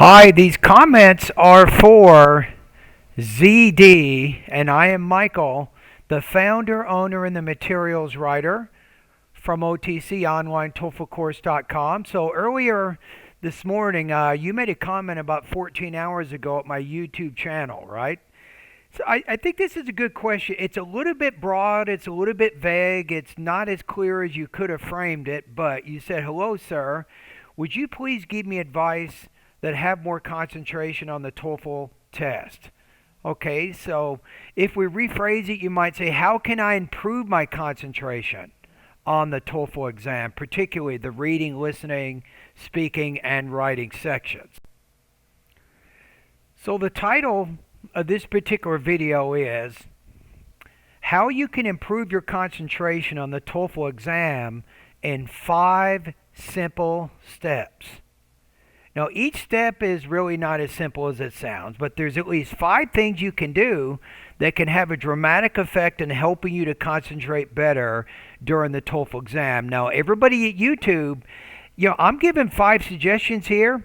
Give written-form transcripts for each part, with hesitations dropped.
Hi, these comments are for ZD, and I am Michael, the founder, owner, and the materials writer from OTCOnline So earlier this morning, you made a comment about 14 hours ago at my YouTube channel, right? So I think this is a good question. It's a little bit broad, it's a little bit vague, it's not as clear as you could have framed it, but you said, "Hello, sir. Would you please give me advice that have more concentration on the TOEFL test?" Okay, so if we rephrase it, you might say, how can I improve my concentration on the TOEFL exam, particularly the reading, listening, speaking, and writing sections? So the title of this particular video is how you can improve your concentration on the TOEFL exam in 5 simple steps. Now, each step is really not as simple as it sounds, but there's at least 5 things you can do that can have a dramatic effect in helping you to concentrate better during the TOEFL exam. Now, everybody at YouTube, I'm giving 5 suggestions here,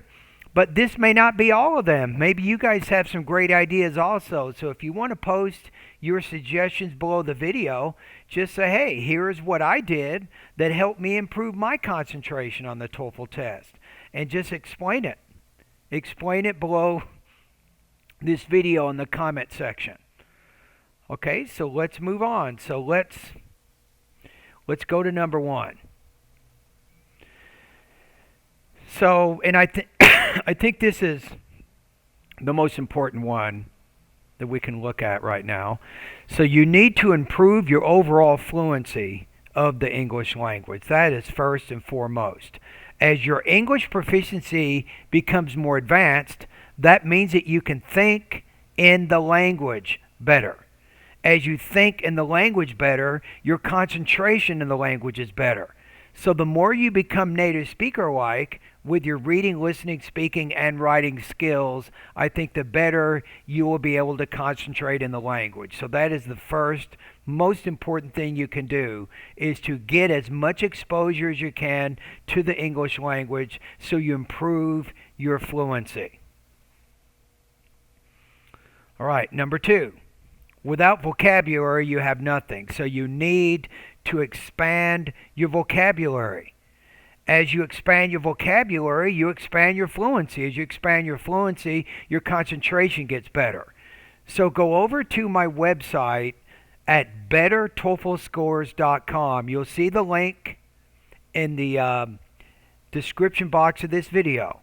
but this may not be all of them. Maybe you guys have some great ideas also. So if you want to post your suggestions below the video, just say, hey, here's what I did that helped me improve my concentration on the TOEFL test. And just explain it. Explain it below this video in the comment section. Okay, so let's move on. So let's go to number 1. So, and I think this is the most important one that we can look at right now. So you need to improve your overall fluency of the English language. That is first and foremost. As your English proficiency becomes more advanced, that means that you can think in the language better. As you think in the language better, your concentration in the language is better. So the more you become native speaker-like with your reading, listening, speaking, and writing skills, I think the better you will be able to concentrate in the language. So that is the first most important thing you can do, is to get as much exposure as you can to the English language so you improve your fluency. All right, number 2. Without vocabulary, you have nothing. So you need to expand your vocabulary. As you expand your vocabulary, you expand your fluency. As you expand your fluency, your concentration gets better. So go over to my website at bettertoeflscores.com. You'll see the link in the description box of this video.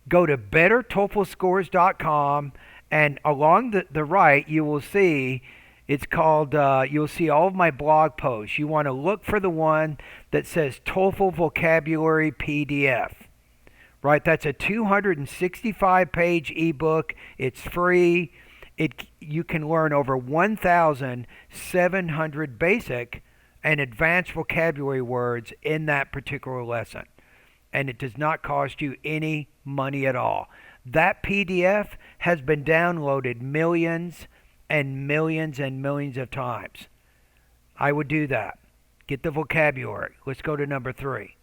Go to bettertoeflscores.com, and along the right, you will see it's called, you'll see all of my blog posts. You want to look for the one that says TOEFL Vocabulary PDF. Right? That's a 265-page ebook. It's free. You can learn over 1,700 basic and advanced vocabulary words in that particular lesson. And it does not cost you any money at all. That PDF has been downloaded millions and millions and millions of times. I would do that. Get the vocabulary. Let's go to number 3.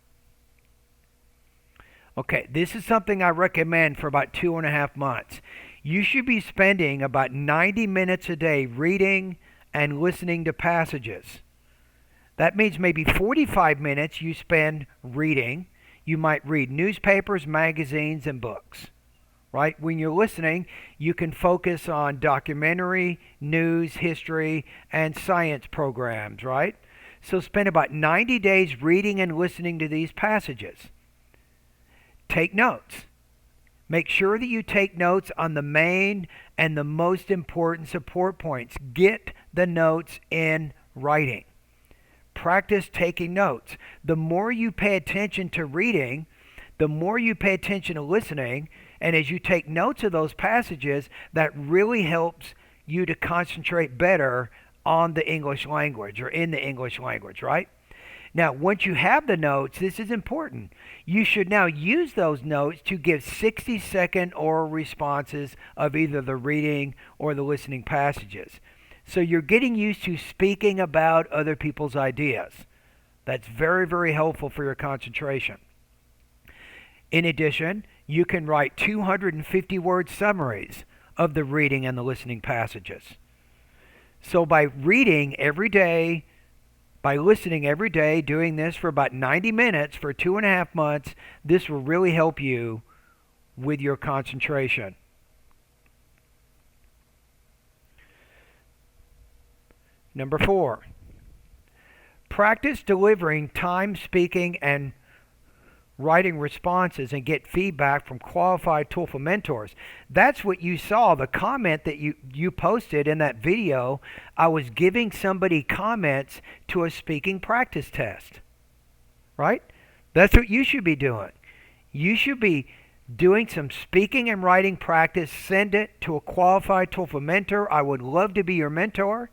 Okay, this is something I recommend for about 2.5 months. You should be spending about 90 minutes a day reading and listening to passages. That means maybe 45 minutes you spend reading. You might read newspapers, magazines, and books. Right? When you're listening, you can focus on documentary, news, history, and science programs, right? So spend about 90 days reading and listening to these passages. Take notes. Make sure that you take notes on the main and the most important support points. Get the notes in writing. Practice taking notes. The more you pay attention to reading, the more you pay attention to listening, and as you take notes of those passages, that really helps you to concentrate better on the English language or in the English language, right? Now, once you have the notes, this is important. You should now use those notes to give 60-second oral responses of either the reading or the listening passages. So you're getting used to speaking about other people's ideas. That's very, very helpful for your concentration. In addition, you can write 250-word summaries of the reading and the listening passages. So by reading every day, by listening every day, doing this for about 90 minutes for 2.5 months, this will really help you with your concentration. Number 4, practice delivering time speaking and writing responses and get feedback from qualified TOEFL mentors. That's what you saw, the comment that you posted in that video. I was giving somebody comments to a speaking practice test, right? That's what you should be doing. You should be doing some speaking and writing practice. Send it to a qualified TOEFL mentor. I would love to be your mentor,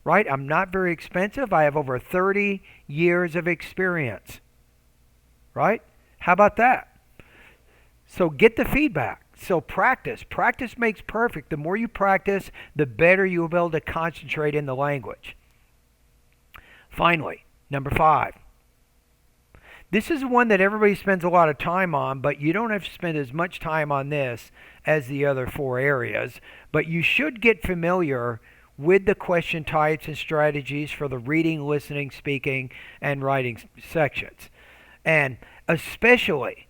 right? I'm not very expensive. I have over 30 years of experience, right? How about that? So get the feedback. So practice. Practice makes perfect. The more you practice, the better you'll be able to concentrate in the language. Finally, number 5. This is one that everybody spends a lot of time on, but you don't have to spend as much time on this as the other 4 areas. But you should get familiar with the question types and strategies for the reading, listening, speaking, and writing sections. And especially,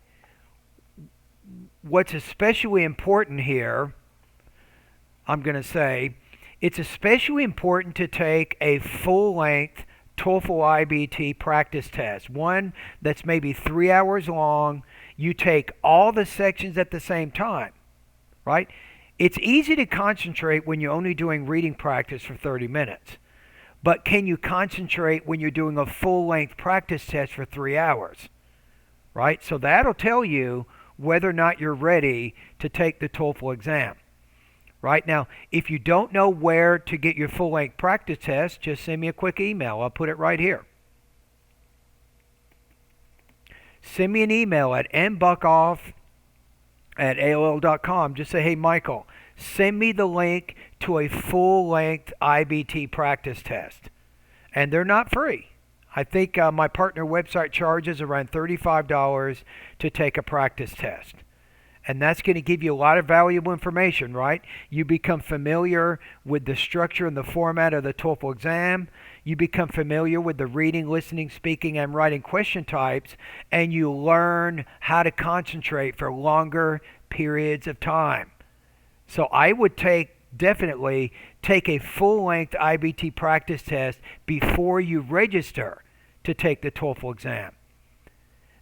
what's especially important here, I'm going to say, it's especially important to take a full-length TOEFL IBT practice test, one that's maybe 3 hours long. You take all the sections at the same time, right? It's easy to concentrate when you're only doing reading practice for 30 minutes. But can you concentrate when you're doing a full-length practice test for 3 hours? Right? So that'll tell you whether or not you're ready to take the TOEFL exam. Right? Now, if you don't know where to get your full-length practice test, just send me a quick email. I'll put it right here. Send me an email at mbuckhoff@aol.com. Just say, hey, Michael, send me the link to a full-length IBT practice test. And they're not free. I think my partner website charges around $35 to take a practice test. And that's going to give you a lot of valuable information, right? You become familiar with the structure and the format of the TOEFL exam. You become familiar with the reading, listening, speaking, and writing question types. And you learn how to concentrate for longer periods of time. So I would definitely take a full-length IBT practice test before you register to take the TOEFL exam.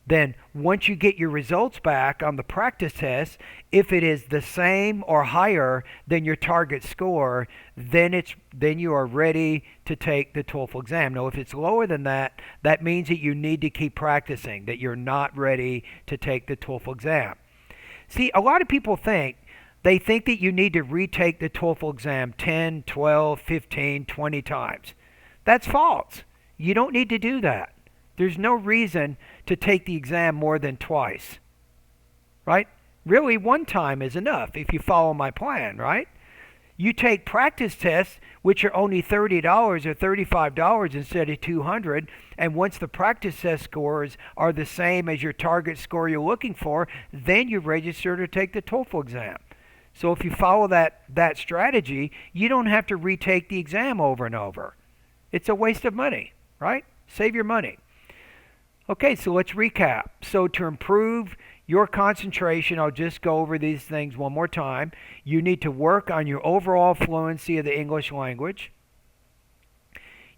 Then once you get your results back on the practice test, if it is the same or higher than your target score, then you are ready to take the TOEFL exam. Now, if it's lower than that, that means that you need to keep practicing, that you're not ready to take the TOEFL exam. See, a lot of people think that you need to retake the TOEFL exam 10, 12, 15, 20 times. That's false. You don't need to do that. There's no reason to take the exam more than twice, right? Really, one time is enough if you follow my plan, right? You take practice tests, which are only $30 or $35 instead of $200, and once the practice test scores are the same as your target score you're looking for, then you register to take the TOEFL exam. So if you follow that strategy, you don't have to retake the exam over and over. It's a waste of money, right? Save your money. Okay, so let's recap. So to improve your concentration, I'll just go over these things one more time. You need to work on your overall fluency of the English language.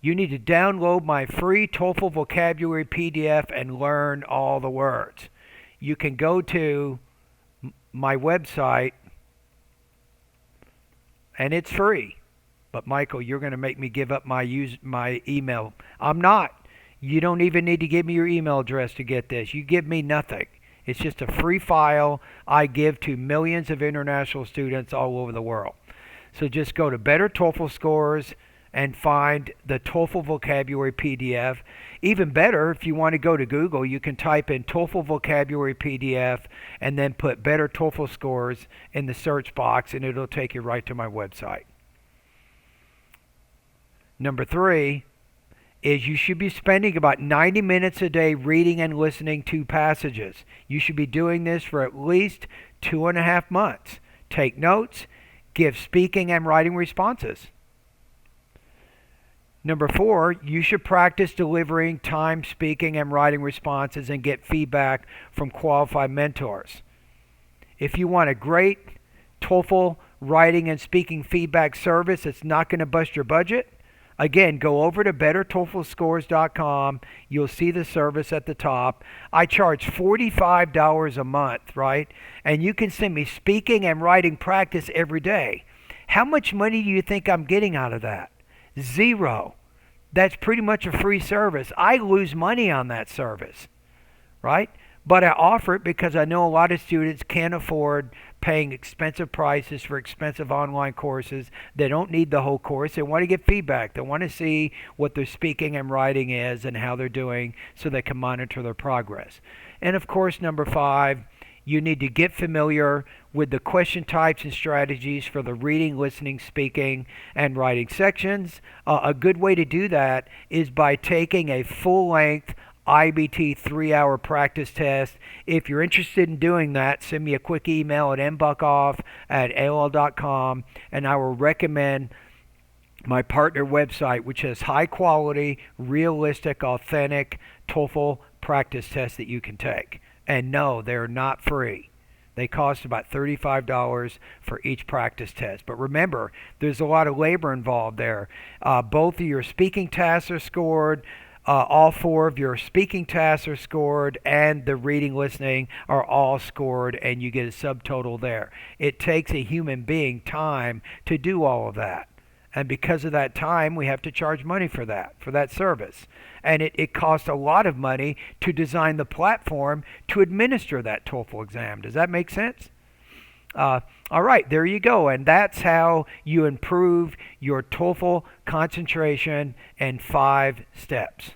You need to download my free TOEFL Vocabulary PDF and learn all the words. You can go to my website, and it's free. But Michael, you're going to make me give up my email. I'm not. You don't even need to give me your email address to get this. You give me nothing. It's just a free file I give to millions of international students all over the world. So just go to Better TOEFL Scores and find the TOEFL Vocabulary PDF. Even better, if you want to go to Google, you can type in TOEFL Vocabulary PDF and then put Better TOEFL Scores in the search box, and it'll take you right to my website. Number 3, is you should be spending about 90 minutes a day reading and listening to passages. You should be doing this for at least 2.5 months. Take notes, give speaking and writing responses. Number 4, you should practice delivering time speaking and writing responses and get feedback from qualified mentors. If you want a great TOEFL writing and speaking feedback service that's not going to bust your budget, again, go over to bettertoeflscores.com. You'll see the service at the top. I charge $45 a month, right? And you can send me speaking and writing practice every day. How much money do you think I'm getting out of that? Zero. That's pretty much a free service. I lose money on that service, right? But I offer it because I know a lot of students can't afford paying expensive prices for expensive online courses. They don't need the whole course. They want to get feedback. They want to see what their speaking and writing is and how they're doing so they can monitor their progress. And of course, number 5, you need to get familiar with the question types and strategies for the reading, listening, speaking, and writing sections. A good way to do that is by taking a full-length IBT 3-hour practice test. If you're interested in doing that, send me a quick email at mbuckhoff@aol.com, and I will recommend my partner website, which has high-quality, realistic, authentic TOEFL practice tests that you can take. And no, they're not free. They cost about $35 for each practice test. But remember, there's a lot of labor involved there. Both of your speaking tasks are scored. All 4 of your speaking tasks are scored, and the reading, listening are all scored, and you get a subtotal there. It takes a human being time to do all of that. And because of that time, we have to charge money for that service. And it costs a lot of money to design the platform to administer that TOEFL exam. Does that make sense? All right, there you go. And that's how you improve your TOEFL concentration in 5 steps.